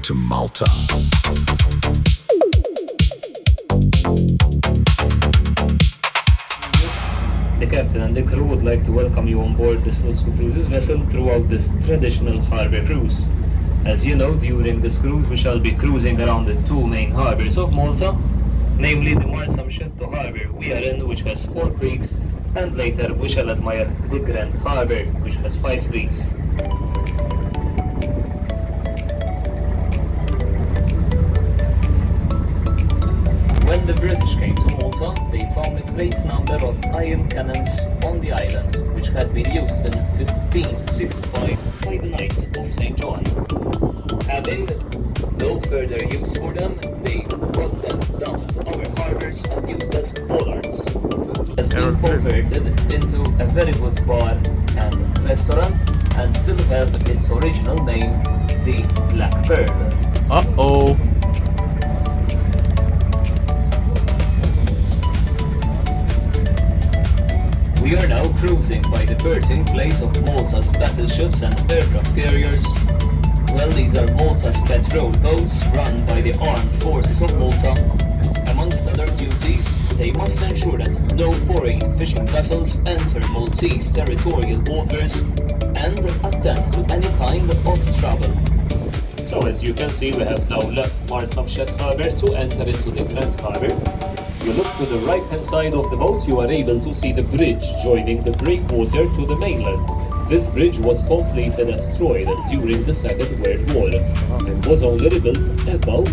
to Malta. The captain and the crew would like to welcome you on board the Slotsko Cruises vessel throughout this traditional harbour cruise. As you know, during this cruise we shall be cruising around the two main harbours of Malta, namely the Marsamxetto harbour we are in, which has 4 creeks, and later we shall admire the Grand harbour, which has 5 creeks. When the British came to Malta, they found a great number of iron cannons on the island, which had been used in 1565 by the Knights of St. John. Having no further use for them, they brought them down to our harbours and used as bollards. It has been converted into a very good bar and restaurant, and still have its original name, the Black Pearl. Uh-oh. We are now cruising by the berthing place of Malta's battleships and aircraft carriers. Well, these are Malta's patrol boats run by the armed forces of Malta. Amongst other duties, they must ensure that no foreign fishing vessels enter Maltese territorial waters and attend to any kind of trouble. So as you can see, we have now left Marsamxetto harbour to enter into the Grand harbour. You look to the right hand side of the boat, you are able to see the bridge joining the breakwater to the mainland. This bridge was completely destroyed during the Second World War and was only rebuilt about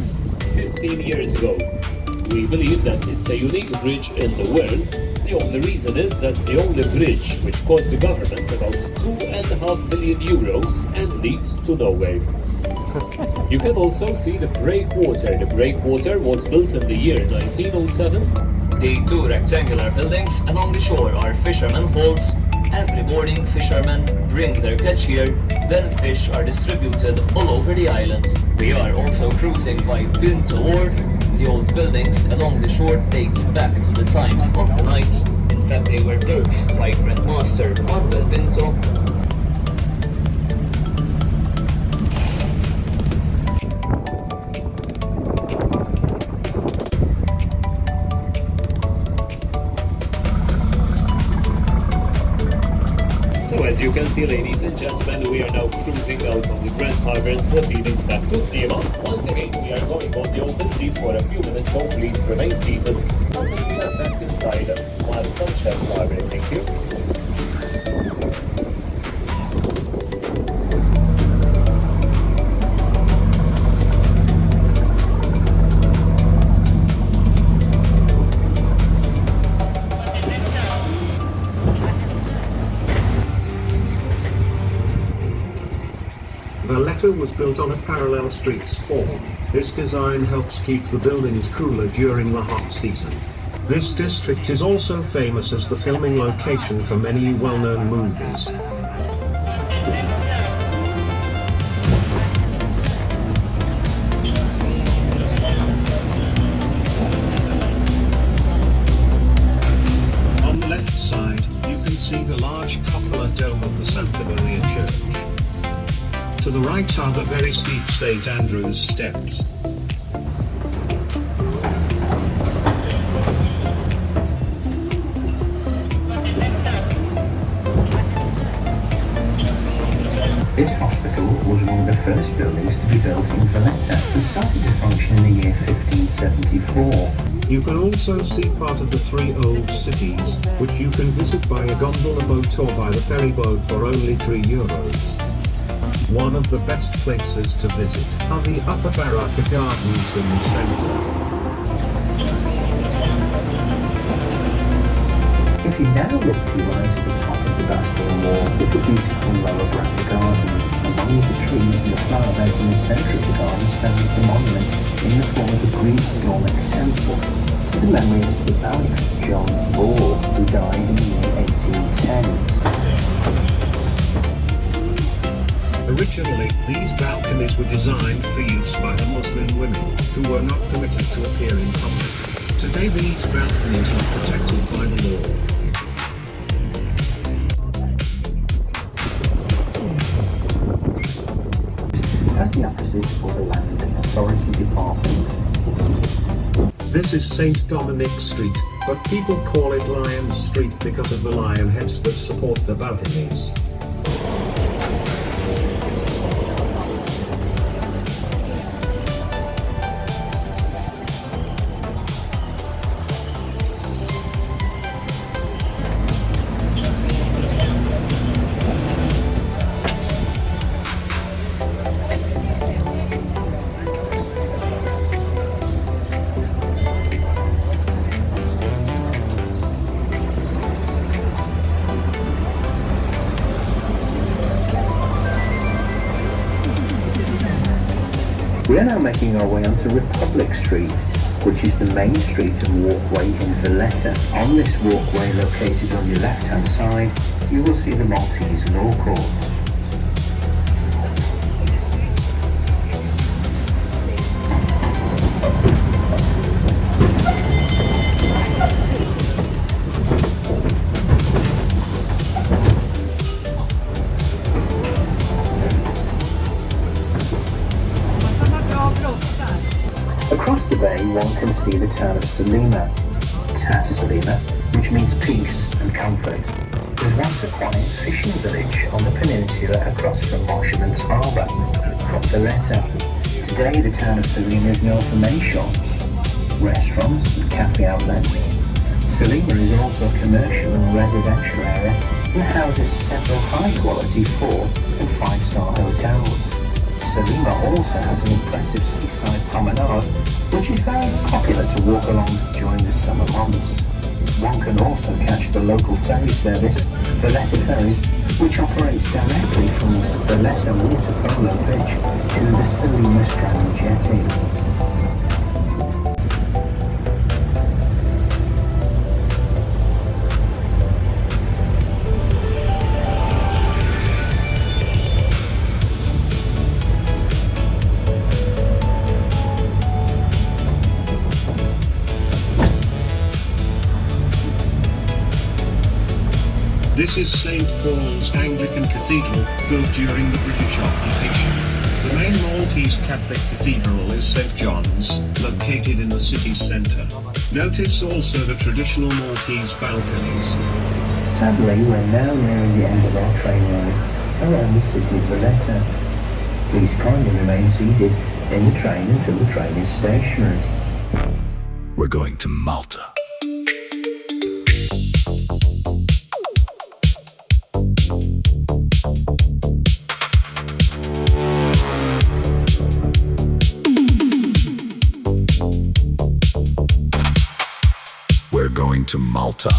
15 years ago. We believe that it's a unique bridge in the world. The only reason is that's the only bridge which cost the government about €2.5 million and leads to nowhere. You can also see the breakwater. The breakwater was built in the year 1907. The 2 rectangular buildings along the shore are fishermen halls. Every morning fishermen bring their catch here, then fish are distributed all over the island. We are also cruising by Pinto Wharf. The old buildings along the shore dates back to the times of the Knights. In fact, they were built by Grand Master Manuel Pinto. So as you can see, ladies and gentlemen, we are now cruising out of the Grand Harbour and proceeding back to Steva. Once again, we are going on the open sea for a few minutes, so please remain seated until we are back inside Marsamxetto harbour. Thank you. The letter was built on a parallel streets form. This design helps keep the buildings cooler during the hot season. This district is also famous as the filming location for many well-known movies. On the left side, you can see the large cupola dome of the Santa Maria Church. To the right are the very steep St. Andrew's steps. This hospital was one of the first buildings to be built in Valletta and started to function in the year 1574. You can also see part of the 3 old cities, which you can visit by a gondola boat or by the ferry boat for only €3. One of the best places to visit are the Upper Baraka Gardens in the centre. If you now look to your right at the top of the Bastille Wall is the beautiful Lower Baraka Garden. Along with the trees and the flower beds in the centre of the garden stands the monument in the form of a Greek Norman temple to the memory of Sir Alex John Ball, who died in the year 1810. Originally, these balconies were designed for use by the Muslim women, who were not permitted to appear in public. Today these balconies are protected by the law. As the offices for the Land Authority Department. This is St. Dominic Street, but people call it Lion Street because of the lion heads that support the balconies. We are now making our way onto Republic Street, which is the main street and walkway in Valletta. On this walkway, located on your left-hand side, you will see the Maltese Law Courts. Across the bay, one can see the town of Salima, Salima, which means peace and comfort. It was once a quiet fishing village on the peninsula across from Marshman's Harbour, from Valletta. Today, the town of Salima is known for many shops, restaurants and cafe outlets. Salima is also a commercial and residential area and houses several high-quality 4- and 5-star hotels. Salima also has an impressive seaside promenade, which is very popular to walk along during the summer months. One can also catch the local ferry service, Valletta Ferries, which operates directly from Valletta Water Polo Pitch to the Salima Strand Jetty. This is St. Paul's Anglican Cathedral, built during the British occupation. The main Maltese Catholic cathedral is St. John's, located in the city centre. Notice also the traditional Maltese balconies. Sadly, we're now nearing the end of our train ride around the city of Valletta. Please kindly remain seated in the train until the train is stationary. We're going to Malta. We're going to Malta.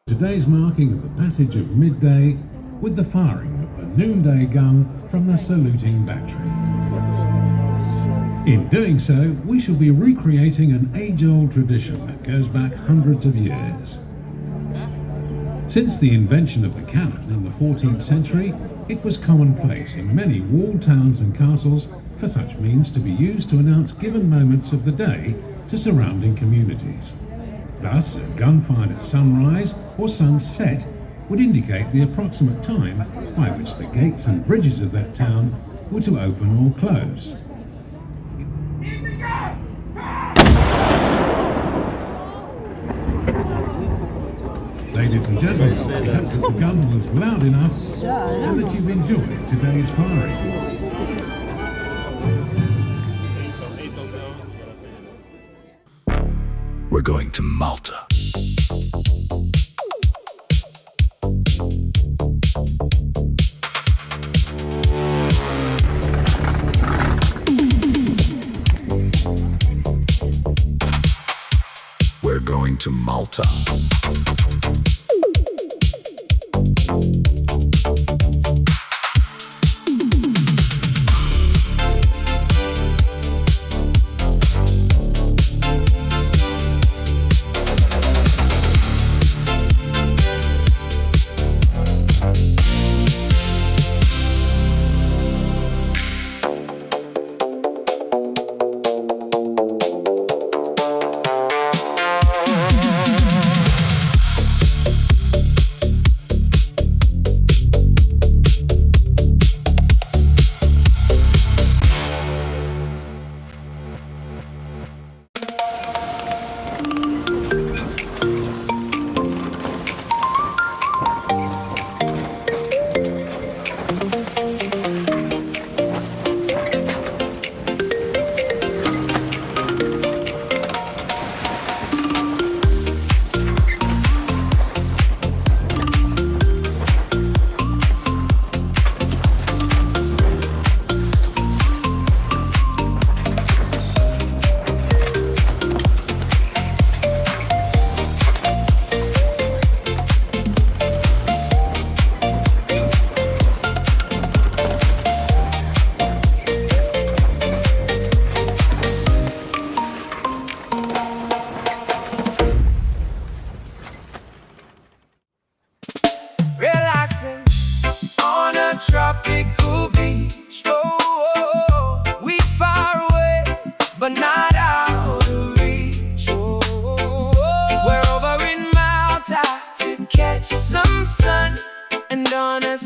Today's marking of the passage of midday with the firing of the noonday gun from the saluting battery. In doing so, we shall be recreating an age-old tradition that goes back hundreds of years. Since the invention of the cannon in the 14th century, it was commonplace in many walled towns and castles for such means to be used to announce given moments of the day to surrounding communities. Thus, a gun fired at sunrise or sunset would indicate the approximate time by which the gates and bridges of that town were to open or close. Ladies and gentlemen, we hope that the gun was loud enough and that you've enjoyed today's firing. We're going to Malta. We're going to Malta. relaxing on a tropical beach. Oh, we far away, but not out of reach. We're over in Malta to catch some sun, and on a